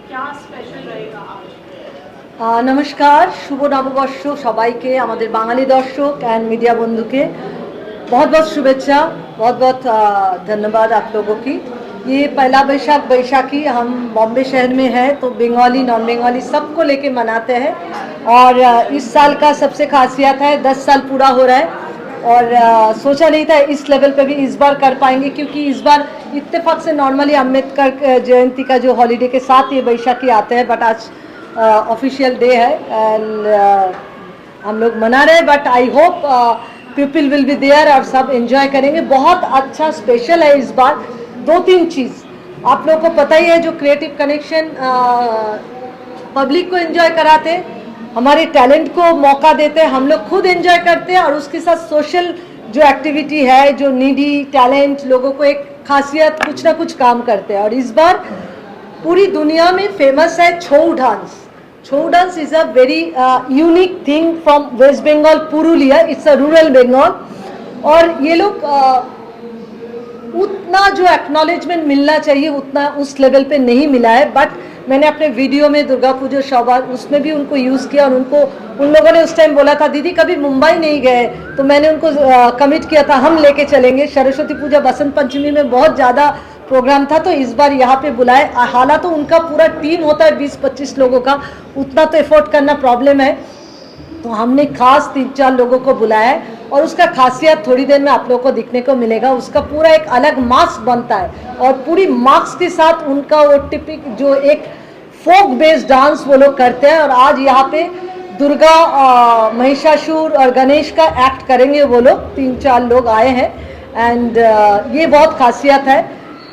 क्या स्पेशल रहेगा आज? नमस्कार, शुभ नवबर्ष सबाइके आमादेर बांगाली दर्शक एंड मीडिया बंधु के बहुत बहुत शुभेच्छा, बहुत बहुत धन्यवाद आप लोगों की। ये पहला बैसाखी हम बॉम्बे शहर में है तो बंगाली नॉन बंगाली सबको लेके मनाते हैं और इस साल का सबसे खासियत है 10 साल पूरा हो रहा है और सोचा नहीं था इस लेवल पे भी इस बार कर पाएंगे, क्योंकि इस बार इत्तेफाक से नॉर्मली अम्बेडकर जयंती का जो हॉलीडे के साथ ये बैसाखी आते हैं, बट आज ऑफिशियल डे है एंड हम लोग मना रहे हैं। But I hope people will be there और सब एंजॉय करेंगे। बहुत अच्छा स्पेशल है इस बार। 2-3 चीज़ आप लोगों को पता ही है, जो क्रिएटिव कनेक्शन पब्लिक को एंजॉय कराते हैं, हमारे टैलेंट को मौका देते हैं, हम लोग खुद एंजॉय करते हैं और उसके साथ सोशल जो एक्टिविटी है, जो नीडी टैलेंट लोगों को एक खासियत कुछ ना कुछ काम करते हैं। और इस बार पूरी दुनिया में फेमस है Chhau dance. Chhau dance is a very unique thing from West Bengal, Purulia, it's a rural Bengal. और ये लोग उतना जो एक्नॉलेजमेंट मिलना चाहिए उतना उस लेवल पे नहीं मिला है। बट मैंने अपने वीडियो में दुर्गा पूजा शोभा उसमें भी उनको यूज़ किया और उन लोगों ने उस टाइम बोला था दीदी कभी मुंबई नहीं गए, तो मैंने उनको कमिट किया था हम लेके चलेंगे। सरस्वती पूजा बसंत पंचमी में बहुत ज़्यादा प्रोग्राम था तो इस बार यहाँ पे बुलाए। हालांकि तो उनका पूरा टीम होता है 20-25 लोगों का, उतना तो एफोर्ड करना प्रॉब्लम है, तो हमने खास 3-4 लोगों को बुलाया है और उसका खासियत थोड़ी देर में आप लोगों को दिखने को मिलेगा। उसका पूरा एक अलग मास्क बनता है और पूरी मास्क के साथ उनका वो टिपिक जो एक फोक बेस्ड डांस वो लोग करते हैं। और आज यहाँ पे दुर्गा, महिषासुर और गणेश का एक्ट करेंगे वो लोग। 3-4 लोग आए हैं एंड ये बहुत खासियत है।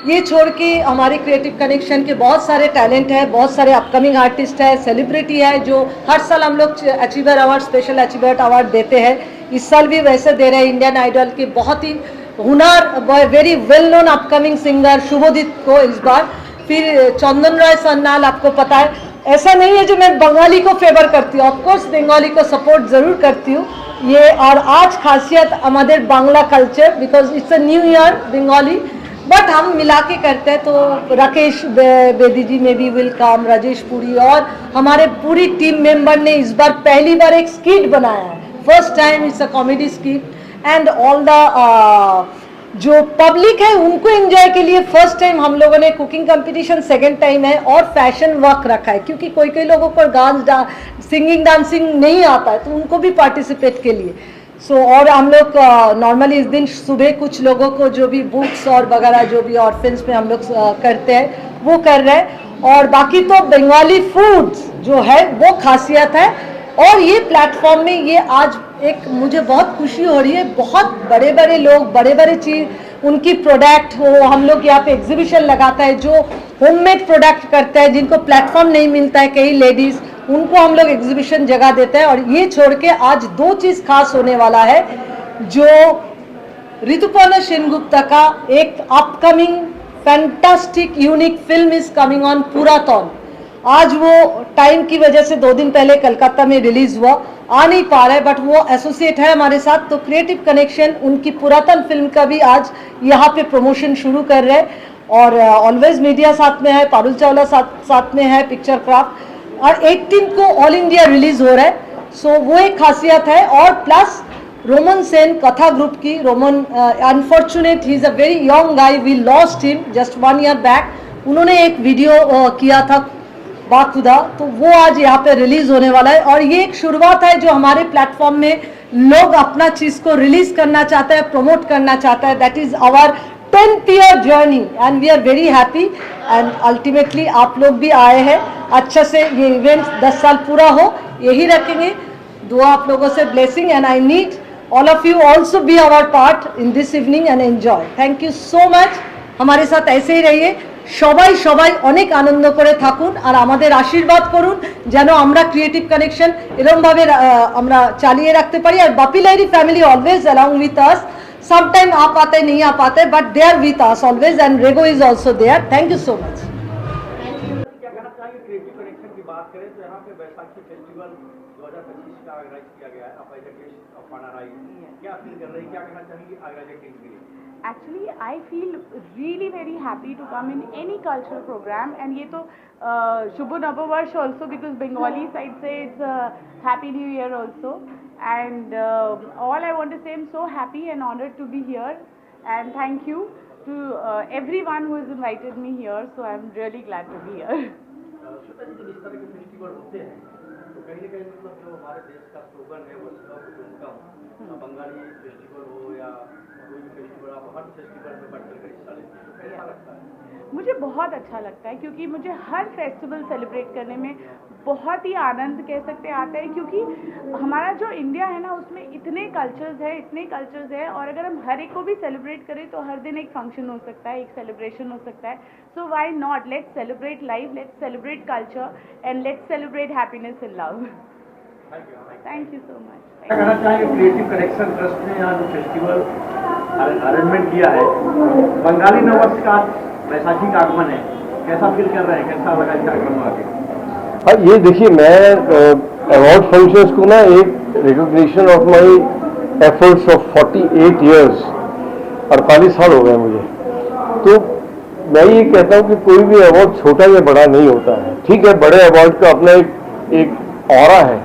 ये छोड़ के हमारे क्रिएटिव कनेक्शन के बहुत सारे टैलेंट है, बहुत सारे अपकमिंग आर्टिस्ट है, सेलिब्रिटी है, जो हर साल हम लोग achiever award, special achiever award देते हैं। इस साल भी वैसे दे रहे हैं इंडियन आइडल के बहुत ही हुनर very well known upcoming singer Shubhodit को इस बार। फिर चंदन राय सन्नाल, आपको पता है, ऐसा नहीं है जो मैं बंगाली को फेवर करती हूँ, ऑफकोर्स बंगाली को सपोर्ट ज़रूर करती हूँ ये। और आज खासियत हमारे Bangla culture, because it's a new year Bengali, but हम मिला के करते हैं। तो राकेश बेदी जी में भी विल कम, राजेश पुरी और हमारे पूरी टीम मेंबर ने इस बार पहली बार एक स्किट बनाया है, first time it's a comedy skit. And all the जो पब्लिक है उनको एंजॉय के लिए फर्स्ट टाइम हम लोगों ने कुकिंग कंपटीशन, सेकंड टाइम है, और फैशन वर्क रखा है, क्योंकि कोई कोई लोगों को सिंगिंग डांसिंग नहीं आता है तो उनको भी पार्टिसिपेट के लिए। और हम लोग नॉर्मली इस दिन सुबह कुछ लोगों को जो भी बुक्स और वगैरह जो भी ऑर्फेन्स में हम लोग करते हैं वो कर रहे हैं। और बाकी तो बंगाली फूड्स जो है वो खासियत है। और ये प्लेटफॉर्म में ये आज एक मुझे बहुत खुशी हो रही है, बहुत बड़े बड़े लोग, बड़े बड़े चीज़ उनकी प्रोडक्ट हो, हम लोग यहाँ पे एग्जीबिशन लगाता है जो होममेड प्रोडक्ट करते हैं, जिनको प्लेटफॉर्म नहीं मिलता है, कई लेडीज़, उनको हम लोग एग्जीबिशन जगह देते हैं। और ये छोड़ के आज 2 चीज़ खास होने वाला है, जो ऋतुपर्णा सेनगुप्ता का एक upcoming fantastic unique film is coming on पुरातन। आज वो टाइम की वजह से 2 दिन पहले कलकत्ता में रिलीज हुआ, आ नहीं पा रहा है, बट वो एसोसिएट है हमारे साथ, तो क्रिएटिव कनेक्शन उनकी पुरातन फिल्म का भी आज यहाँ पे प्रमोशन शुरू कर रहे हैं। और ऑलवेज मीडिया साथ में है, पारुल चावला साथ में है, पिक्चर क्राफ्ट, और 18 को ऑल इंडिया रिलीज हो रहा है। सो वो एक खासियत है। और plus Roman Sen Katha group की, Roman unfortunate, he is a very young guy, we lost him just 1 year back. उन्होंने एक वीडियो किया था बाखुदा, तो वो आज यहाँ पे रिलीज होने वाला है। और ये एक शुरुआत है जो हमारे प्लेटफॉर्म में लोग अपना चीज को रिलीज करना चाहते हैं, प्रमोट करना चाहता है। That is our 10th year journey and we are very happy. And ultimately आप लोग भी आए हैं, अच्छा से ये इवेंट 10 साल पूरा हो यही रखेंगे। दुआ आप लोगों से blessing, and I need all of you also be our part in this evening and enjoy. Thank you so much. हमारे साथ ऐसे ही रहिए, সবাই সবাই অনেক আনন্দ করে থাকুন আর আমাদের আশীর্বাদ করুন যেন আমরা ক্রিয়েটিভ কানেকশন এরকম ভাবে আমরা চালিয়ে রাখতে পারি। আর Bapi Lahiri family always along with us. Sometime आ पाते नहीं आ पाते, but they are with us always, and Rego is also there. Thank you so much. क्या कहना चाहेंगे क्रिएटिव कनेक्शन की बात करें तो यहाँ पे बैसाखी फेस्टिवल 2025 का ऑर्गेनाइज किया गया है, आप एज अ गेस्ट ऑफ पानाराई क्या फील कर रही है, क्या कहना चाहेंगे ऑर्गेनाइजर टीम के लिए? Actually, I feel really very happy to come in any cultural program, and ये तो Shubh Navavarsh also, because Bengali side say it's Happy New Year also, and all I want to say, I'm so happy and honored to be here, and thank you to everyone who has invited me here. So I'm really glad to be here. Shweta जी, जब इस तरह के festival होते हैं तो कहीं ना कहीं मतलब जो हमारे देश का स्लोगन है वो सब कुटुंबकम, बंगाली फेस्टिवल हो या कोई भी फेस्टिवल, आप हर फेस्टिवल में बढ़ कर हिस्सा लेते हैं, तो कैसा लगता है? मुझे बहुत अच्छा लगता है, क्योंकि मुझे हर फेस्टिवल सेलिब्रेट करने में बहुत ही आनंद कह सकते आता है, क्योंकि हमारा जो इंडिया है ना, उसमें इतने कल्चर्स है, और अगर हम हर एक को भी सेलिब्रेट करें तो हर दिन एक फंक्शन हो सकता है, एक सेलिब्रेशन हो सकता है. So why not, let's celebrate life, let's celebrate culture, and let's celebrate happiness in love. Thank you so much. क्या कहना चाहेंगे क्रिएटिव कनेक्शन ट्रस्ट ने यहाँ जो फेस्टिवल अरेंजमेंट किया है, बंगाली नववर्ष का बैसाखी का आगमन है, कैसा फील कर रहे हैं, कैसा लगा इस कार्यक्रम में आके? हाँ, ये देखिए, मैं अवार्ड फंक्शंस को ना एक recognition of my efforts of 48 years, 48 साल हो गए मुझे, तो मैं ये कहता हूँ कि कोई भी अवार्ड छोटा या बड़ा नहीं होता है. ठीक है, बड़े अवार्ड का अपना एक ऑरा है,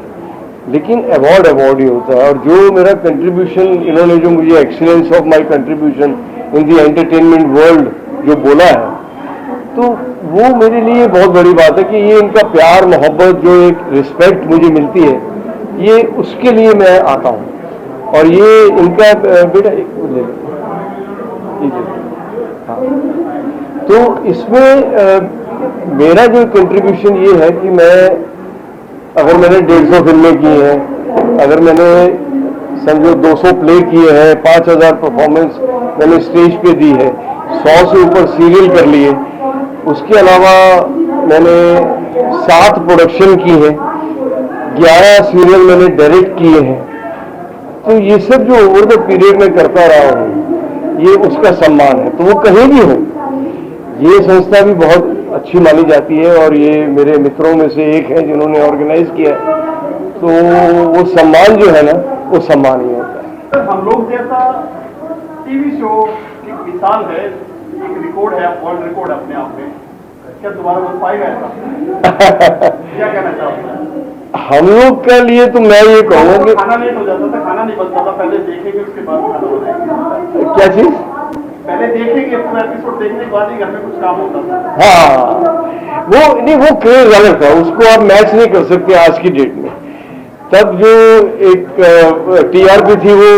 लेकिन अवार्ड ही होता है. और जो मेरा कंट्रीब्यूशन, इन्होंने जो मुझे excellence of my contribution in the entertainment world जो बोला है, तो वो मेरे लिए बहुत बड़ी बात है कि ये इनका प्यार, मोहब्बत, जो एक रिस्पेक्ट मुझे मिलती है, ये उसके लिए मैं आता हूँ. और ये इनका बेटा एक ले लो, हाँ, तो इसमें मेरा जो कंट्रीब्यूशन ये है कि अगर मैंने 150 फिल्में की हैं, अगर मैंने समझो 200 प्ले किए हैं, 5000 परफॉर्मेंस मैंने स्टेज पे दी है, 100 से ऊपर सीरियल कर लिए, उसके अलावा मैंने 7 प्रोडक्शन की हैं, 11 सीरियल मैंने डायरेक्ट किए हैं. तो ये सब जो ओवर द पीरियड में करता रहा हूँ, ये उसका सम्मान है. तो वो कहीं भी हो, ये संस्था भी बहुत अच्छी मानी जाती है, और ये मेरे मित्रों में से एक है जिन्होंने ऑर्गेनाइज किया, तो वो सम्मान जो है ना, वो सम्मान ही होता है. हम लोग जैसा टीवी शो एक मिसाल है, एक रिकॉर्ड है, वर्ल्ड रिकॉर्ड अपने आप में, क्या दोबारा बन पाएगा ऐसा? क्या कहना चाहोगे? हम लोग के लिए तो मैं ये कहूँगा कि खाना लेट हो जाता था, खाना नहीं बनता था, पहले देखेंगे उसके बाद खाना बनाएंगे. क्या चीज? पहले देखेंगे, पूरा एपिसोड देखने के बाद ही घर में कुछ काम होता था. हाँ, वो क्रेज अलग था, उसको आप मैच नहीं कर सकते आज की डेट में. तब जो एक टीआरपी थी वो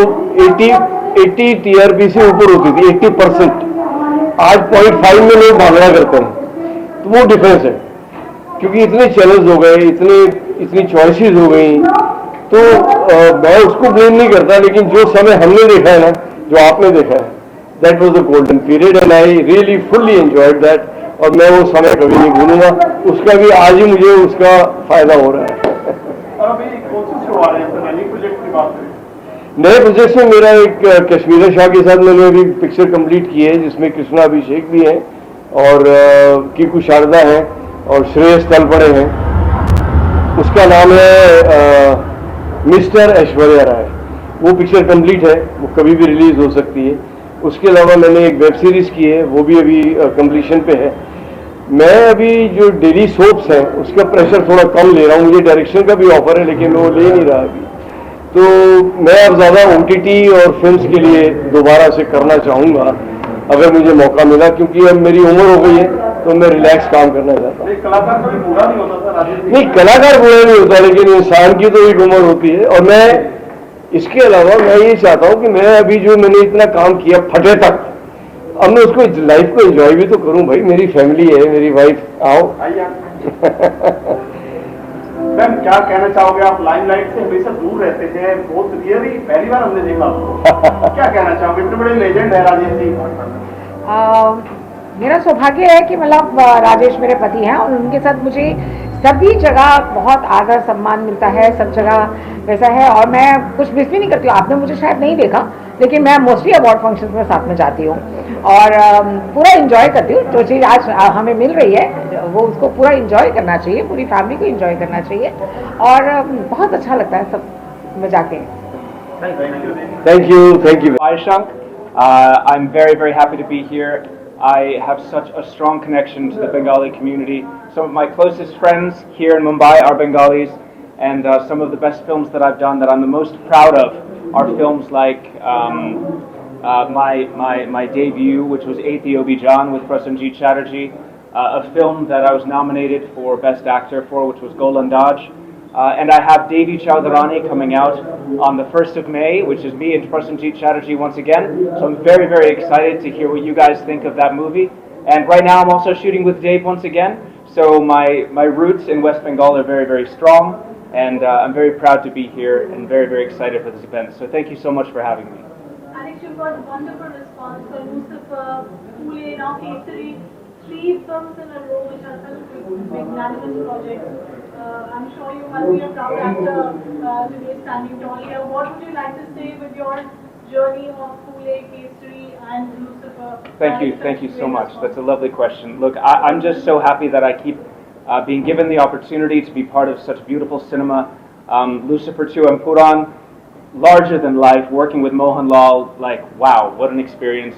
80 टीआरपी से ऊपर होती थी, 80%. आज 0.5 में लोग भागना करते हैं, तो वो डिफरेंस है, क्योंकि इतने चैनल्स हो गए, इतनी चॉइसेस हो गई. तो मैं उसको ब्लेम नहीं करता, लेकिन जो समय हमने देखा है ना, जो आपने देखा है, that was the golden period, and I really fully enjoyed that. और मैं वो समय कभी नहीं भूलूंगा, उसका भी आज ही मुझे उसका फायदा हो रहा है. और अभी कौन से शो आ रहे हैं, नए प्रोजेक्ट की बात करें? नए प्रोजेक्ट में मेरा एक कश्मीर शाह के साथ मैंने अभी पिक्चर कंप्लीट की है, जिसमें कृष्णा अभिषेक भी हैं, और कीकू शारदा हैं, और श्रेयस तलपड़े हैं. उसका नाम है मिस्टर ऐश्वर्या राय. वो पिक्चर कंप्लीट है, वो कभी भी रिलीज हो सकती है. उसके अलावा मैंने एक वेब सीरीज की है, वो भी अभी कंप्लीशन पे है. मैं अभी जो डेली सोप्स हैं उसका प्रेशर थोड़ा कम ले रहा हूँ. मुझे डायरेक्शन का भी ऑफर है, लेकिन वो ले नहीं रहा अभी. तो मैं अब ज़्यादा OTT और फिल्म्स के लिए दोबारा से करना चाहूँगा, अगर मुझे मौका मिला, क्योंकि अब मेरी उम्र हो गई है, तो मैं रिलैक्स काम करना चाहता हूँ. कलाकार कोई बुरा नहीं होता था राजेश? नहीं, कलाकार बुरा नहीं होता, लेकिन इंसान की तो एक उम्र होती है. और मैं इसके अलावा मैं ये चाहता हूँ कि मैं अभी जो मैंने इतना काम किया फटे तक, अब मैं उसको लाइफ को एंजॉय भी तो करूँ. भाई, मेरी फैमिली है, मेरी वाइफ. आओ. मैम, क्या कहना चाहोगे? आप लाइमलाइट से हमेशा दूर रहते थे, बहुत रियली पहली बार हमने देखा आपको. क्या कहना चाहोगे? इतने बड़े लेजेंड है राजेश जी. मेरा सौभाग्य है कि मतलब राजेश मेरे पति हैं, और उनके साथ मुझे सभी जगह बहुत आदर सम्मान मिलता है, सब जगह वैसा है. और मैं कुछ मिस भी नहीं करती हूँ. आपने मुझे शायद नहीं देखा, लेकिन मैं मोस्टली अवार्ड फंक्शंस में साथ में जाती हूँ, और पूरा एंजॉय करती हूँ. जो चीज़ आज हमें मिल रही है, वो उसको पूरा एंजॉय करना चाहिए, पूरी फैमिली को एंजॉय करना चाहिए, और बहुत अच्छा लगता है सब में जाके. Thank you. Ayesha, I'm very, very happy to be here. I have such a strong connection to the Bengali community. Some of my closest friends here in Mumbai are Bengalis, and some of the best films that I've done that I'm the most proud of are films like my debut, which was Ethiopi John with Prasenjit Chatterjee, a film that I was nominated for Best Actor for, which was Golandaj. And I have Devi Chowdharani coming out on the 1st of May, which is me and Prasenjit Chatterjee once again. So I'm very, very excited to hear what you guys think of that movie. And right now I'm also shooting with Dave once again. So my roots in West Bengal are very, very strong. And I'm very proud to be here and very, very excited for this event. So thank you so much for having me. Alex, you've got a wonderful response for Lucifer, Pule, now Kesari, 3 films in a row, which are such magnanimous projects. I'm sure you must be a proud actor today standing tall here. What would you like to say with your journey of Pule, Kesari and Lucifer? Thank you so much. That's a lovely question. Look, I'm just so happy that I keep being given the opportunity to be part of such beautiful cinema. Lucifer 2 and Puran, larger than life, working with Mohanlal, like, wow, what an experience.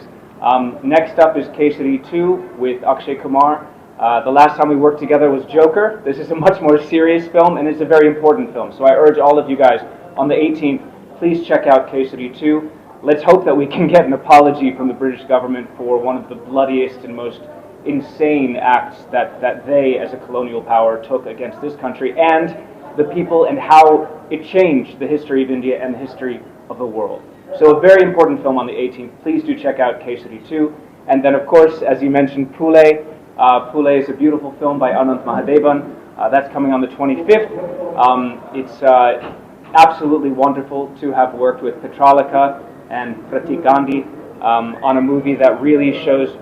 Next up is Kesari 2 with Akshay Kumar. The last time we worked together was Joker. This is a much more serious film, and it's a very important film. So I urge all of you guys, on the 18th, please check out Kesari 2. Let's hope that we can get an apology from the British government for one of the bloodiest and most insane acts that they, as a colonial power, took against this country and the people, and how it changed the history of India and the history of the world. So a very important film on the 18th. Please do check out Kesari 2. And then, of course, as you mentioned, Pule. Pule is a beautiful film by Anant Mahadevan. That's coming on the 25th. It's absolutely wonderful to have worked with Petralika and Pratik Gandhi on a movie that really shows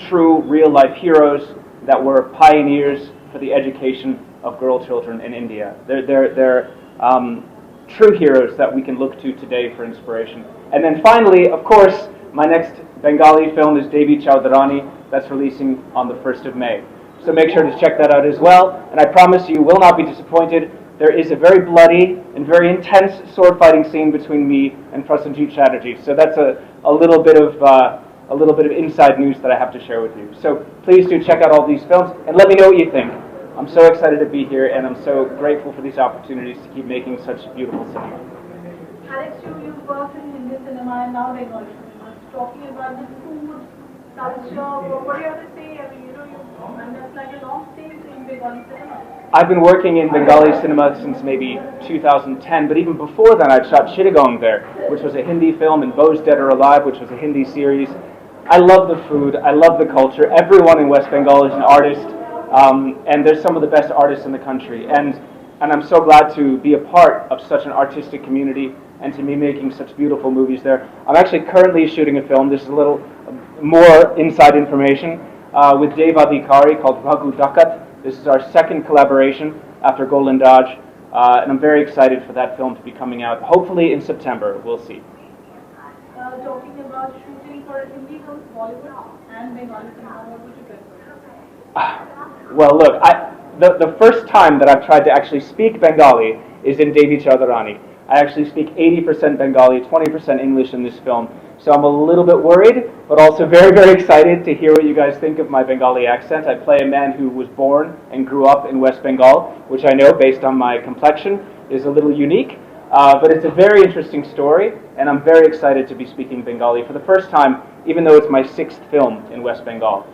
true, real-life heroes that were pioneers for the education of girl children in India. They're true heroes that we can look to today for inspiration. And then finally, of course, my next Bengali film is Devi Chowdharani. That's releasing on the 1st of May. So make sure to check that out as well. And I promise you will not be disappointed. There is a very bloody and very intense sword fighting scene between me and Prasenjit Chatterjee. So that's a little bit of inside news that I have to share with you. So please do check out all these films and let me know what you think. I'm so excited to be here, and I'm so grateful for these opportunities to keep making such beautiful cinema. Alex, you've worked in Hindi cinema and now Bengali cinema. Talking about the food, culture, what do you have to say? I mean, and that's like a long stay in Bengali cinema. I've been working in Bengali cinema since maybe 2010, but even before that I'd shot Chittagong there, which was a Hindi film, and Beau's Dead or Alive, which was a Hindi series. I love the food, I love the culture. Everyone in West Bengal is an artist. And there's some of the best artists in the country, and I'm so glad to be a part of such an artistic community and to be making such beautiful movies there. I'm actually currently shooting a film. This is a little more inside information with Dave Adhikari called Raghu Dakat. This is our second collaboration after Golandaj, and I'm very excited for that film to be coming out, hopefully in September. We'll see. Talking about shooting for Hindi films, Bollywood and Bengali cinema, what would you prefer? Well, look, the first time that I've tried to actually speak Bengali is in Devi Chowdharani. I actually speak 80% Bengali, 20% English in this film. So I'm a little bit worried, but also very, very excited to hear what you guys think of my Bengali accent. I play a man who was born and grew up in West Bengal, which I know, based on my complexion, is a little unique. But it's a very interesting story, and I'm very excited to be speaking Bengali for the first time, even though it's my 6th film in West Bengal.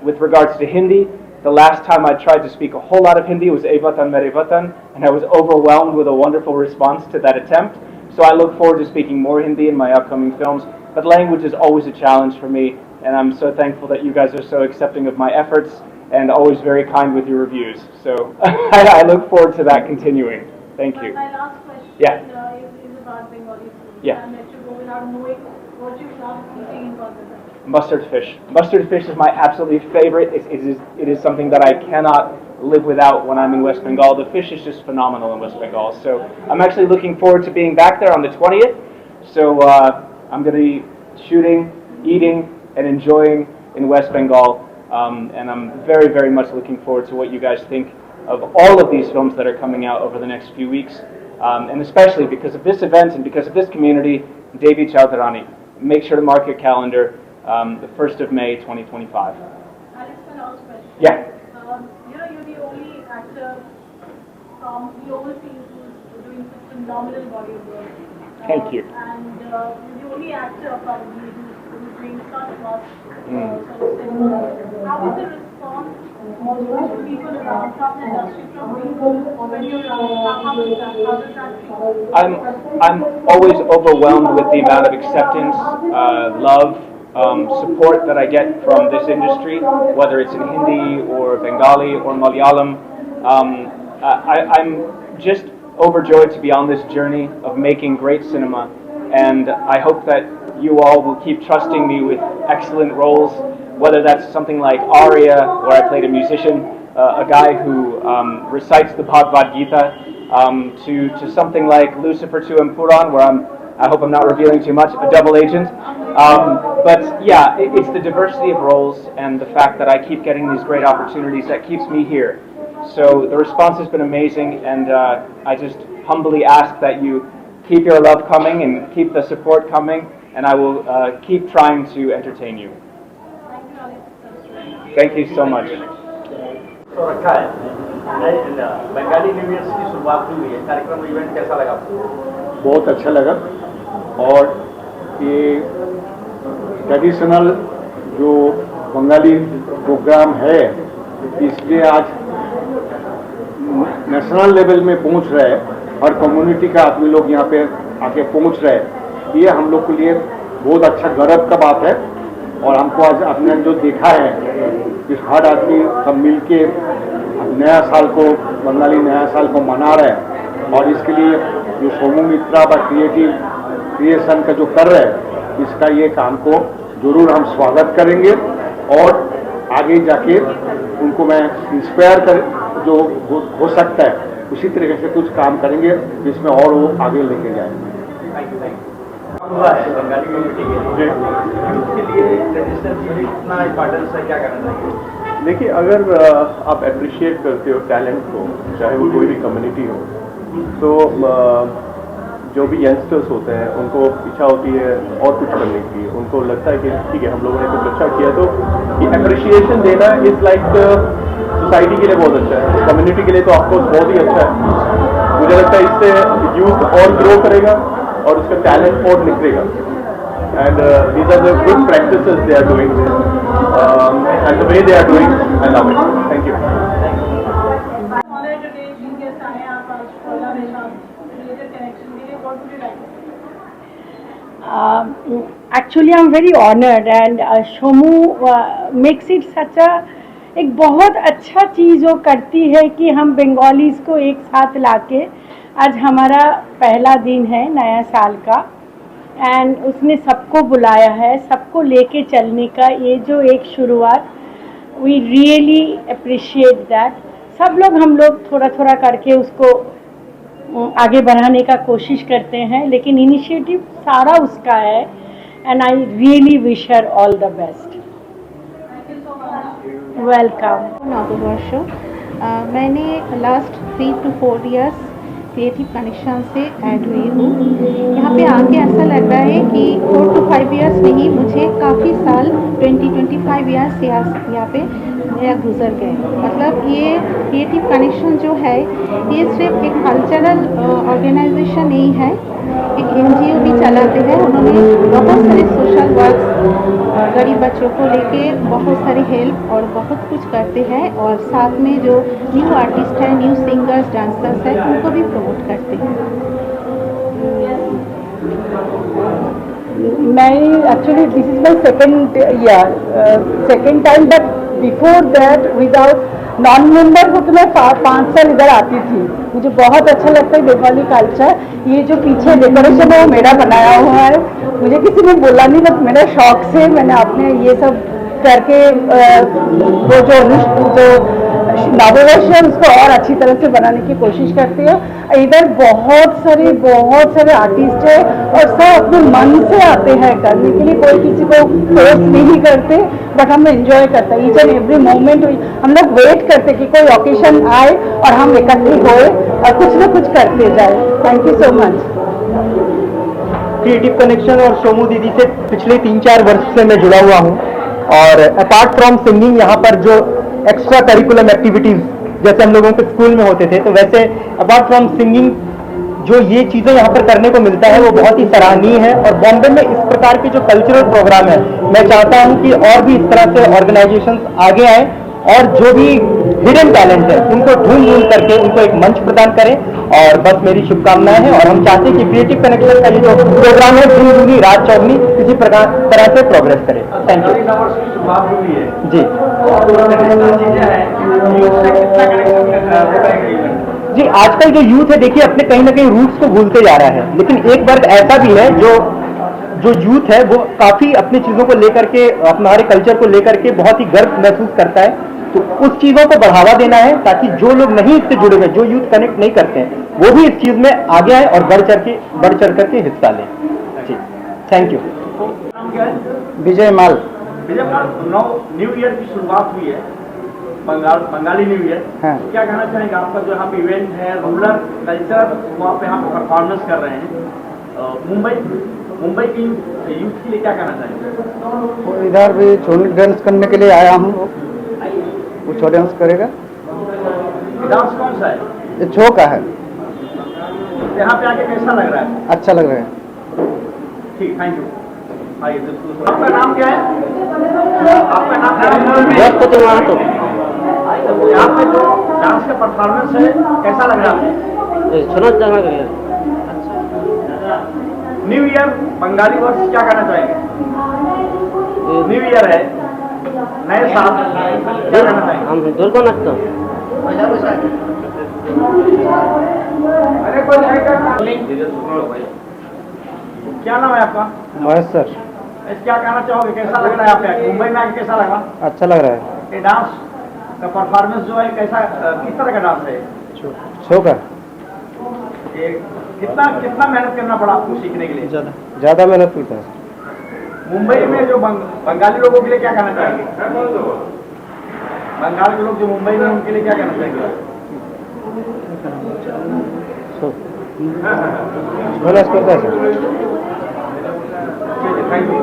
With regards to Hindi, the last time I tried to speak a whole lot of Hindi was Ae Vatan Mere Vatan, and I was overwhelmed with a wonderful response to that attempt. So I look forward to speaking more Hindi in my upcoming films, but language is always a challenge for me, and I'm so thankful that you guys are so accepting of my efforts and always very kind with your reviews. So I look forward to that continuing. Thank you. My last question is about Bengali food. Yeah. And let you go without knowing what you love eating in Kolkata. Mustard fish. Mustard fish is my absolutely favorite. It is something that I cannot live without when I'm in West Bengal. The fish is just phenomenal in West Bengal. So I'm actually looking forward to being back there on the 20th. So I'm going to be shooting, eating, and enjoying in West Bengal. And I'm very, very much looking forward to what you guys think of all of these films that are coming out over the next few weeks. And especially because of this event and because of this community, Devi Chowdharani. make sure to mark your calendar, the 1st of May 2025. Alex, my last question. Yeah. You're the only actor from the overseas who's doing such phenomenal body of work. Thank you. And you're the only actor probably who's doing such much sort of cinema. How is the response from people around, from the industry, from people when you're around? How does that feel? I'm always overwhelmed with the amount of acceptance, love, support that I get from this industry, whether it's in Hindi or Bengali or Malayalam. I'm just overjoyed to be on this journey of making great cinema, and I hope that you all will keep trusting me with excellent roles, whether that's something like Arya, where I played a musician, a guy who recites the Bhagavad Gita, to something like Lucifer 2 and Puran, where I hope I'm not revealing too much, a double agent. But yeah, it's the diversity of roles and the fact that I keep getting these great opportunities that keeps me here. So the response has been amazing, and I just humbly ask that you keep your love coming and keep the support coming, and I will keep trying to entertain you. Thank you so much. तो रखा है Bengali new year की शुरुआत हुई है कार्यक्रम event कैसा लगा आपको? बहुत अच्छा लगा, और ये ट्रेडिशनल जो बंगाली प्रोग्राम है इसलिए आज नेशनल लेवल में पहुंच रहा है, हर कम्युनिटी का आदमी लोग यहाँ पे आके पहुंच रहे हैं। ये हम लोग के लिए बहुत अच्छा गर्व का बात है, और हमको आज आपने जो देखा है कि हर आदमी सब मिल के नया साल को, बंगाली नया साल को मना रहे हैं, और इसके लिए जो सोमू मित्रा व क्रिएशन का जो कर रहे हैं, इसका ये काम को जरूर हम स्वागत करेंगे, और आगे जाके उनको मैं इंस्पायर कर जो हो सकता है उसी तरीके से कुछ काम करेंगे जिसमें और वो आगे लेके जाएंगे। हुआ है बंगाली कम्युनिटी के लिए ट्रेडिशनल चीजें कितना इम्पोर्टेंस है, क्या करना चाहिए? देखिए, अगर आप अप्रिशिएट करते हो टैलेंट को, चाहे वो कोई भी कम्युनिटी हो, तो जो भी यंगस्टर्स होते हैं उनको इच्छा होती है और कुछ करने की, उनको लगता है कि ठीक है हम लोगों ने कुछ अच्छा किया, तो ये अप्रिशिएशन देना इज़ लाइक सोसाइटी के लिए बहुत अच्छा है, कम्युनिटी के लिए तो ऑफकोर्स बहुत ही अच्छा है। मुझे लगता है इससे यूथ और ग्रो करेगा और उसका टैलेंट और निखरेगा, and these are the good practices they are doing, and the way they are doing, I love it. Thank you. Actually, I'm very honored, and Shomu makes it such a एक बहुत अच्छा चीज़ वो करती है कि हम बंगालीज को एक साथ लाके, आज हमारा पहला दिन है नया साल का, एंड उसने सबको बुलाया है, सबको लेके चलने का ये जो एक शुरुआत, वी रियली अप्रिशिएट दैट। सब लोग हम लोग थोड़ा थोड़ा करके उसको आगे बढ़ाने का कोशिश करते हैं, लेकिन इनिशिएटिव सारा उसका है, and I really wish her all the best. Welcome. नववर्ष मैंने last 3 to 4 years creative connection से ऐड हुई हूँ। यहाँ पे आके ऐसा लग रहा है कि 4 to 5 इयर्स नहीं, मुझे काफ़ी साल 20-25 इयर्स यहाँ पे मेरा गुजर गए। मतलब ये क्रिएटिव कनेक्शन जो है ये सिर्फ एक कल्चरल ऑर्गेनाइजेशन नहीं है, एक NGO भी चलाते हैं। उन्होंने बहुत सारे सोशल वर्क्स गरीब बच्चों को लेके बहुत सारी हेल्प और बहुत कुछ करते हैं, और साथ में जो न्यू आर्टिस्ट है, न्यू सिंगर्स, डांसर्स हैं, उनको भी प्रमोट करते हैं। मैं actually this is my second time, but before that without non member हो तो मैं 5 साल इधर आती थी। मुझे बहुत अच्छा लगता है बंगाली कल्चर। ये जो पीछे डेकोरेशन है वो मेरा बनाया हुआ है, मुझे किसी ने बोला नहीं, बट मेरा शौक से मैंने अपने ये सब करके वो जो नववर्ष है उसको और अच्छी तरह से बनाने की कोशिश करती है। इधर बहुत सारे आर्टिस्ट है और सब अपने मन से आते हैं करने के लिए, कोई किसी को फोर्स नहीं करते, बट हम एंजॉय करते हैं ईच एंड एवरी मोमेंट। हम लोग वेट करते कि कोई ओकेशन आए और हम इकट्ठे होए और कुछ ना कुछ करते जाए। Thank you so much. Creative connection और शोमू दीदी से पिछले 3-4 वर्ष से मैं जुड़ा हुआ हूँ। और अपार्ट फ्रॉम सिंगिंग यहाँ पर जो एक्स्ट्रा करिकुलम एक्टिविटीज़ जैसे हम लोगों के स्कूल में होते थे, तो वैसे अपार्ट फ्रॉम सिंगिंग जो ये चीज़ें यहाँ पर करने को मिलता है वो बहुत ही सराहनीय है। और बॉम्बे में इस प्रकार के जो कल्चरल प्रोग्राम है, मैं चाहता हूँ कि और भी इस तरह से ऑर्गेनाइजेशंस आगे आए और जो भी हिडन टैलेंट है उनको ढूंढ करके उनको एक मंच प्रदान करें। और बस मेरी शुभकामनाएं हैं और हम चाहते हैं कि क्रिएटिव कनेक्शन का ये जो प्रोग्राम है दिन दूनी रात चौगनी इसी प्रकार तरह से प्रोग्रेस करे। थैंक यू जी। जी, आजकल जो यूथ है देखिए अपने कहीं ना कहीं रूट्स को भूलते जा रहा है, लेकिन एक वर्ग ऐसा भी है जो यूथ है वो काफ़ी अपनी चीज़ों को लेकर के, हमारे कल्चर को लेकर के बहुत ही गर्व महसूस करता है। तो उस चीज़ों को बढ़ावा देना है ताकि जो लोग नहीं इससे जुड़े हुए, जो यूथ कनेक्ट नहीं करते हैं, वो भी इस चीज़ में आगे आए और बढ़ चढ़ करके हिस्सा लें। जी, thank you. Vijay mall. Vijay mall, new year की शुरुआत हुई है, बंगाली न्यू ईयर। हाँ। क्या कहना चाहेंगे? आपका जो यहाँ पे इवेंट है, रूरल कल्चर, वहाँ पे हम परफॉर्मेंस कर रहे हैं। मुंबई की यूथ के लिए क्या कहना चाहेंगे? इधर भी छोटे डांस करने के लिए आया हूँ, वो छोटे डांस करेगा। डांस कौन सा है? ये छो का है। यहाँ पे आके कैसा लग रहा है? अच्छा लग रहा है। ठीक, थैंक यू। आइए, आपका नाम क्या है? आपका नाम क्या है? यहाँ पे जो डांस का परफॉर्मेंस है कैसा लग रहा है? न्यू ईयर, बंगाली वर्ष, क्या कहना चाहेंगे? न्यू ईयर है, नए साल, क्या कहना चाहेंगे? हम दुर्गा नाचते हैं। क्या नाम है आपका? महेश सर। क्या कहना चाहोगे? कैसा लग रहा है आपको? मुंबई में आके कैसा लगा? अच्छा लग रहा है। ये डांस का परफॉर्मेंस जो है कैसा, किस तरह का डांस है? छो का। कितना मेहनत करना पड़ा आपको सीखने के लिए? ज़्यादा मेहनत की है। मुंबई में जो बंगाली लोगों के लिए क्या कहना चाहेंगे? बंगाल के लोग जो मुंबई में, उनके लिए क्या कहना चाहेंगे? बोला करता है सर। Thank you.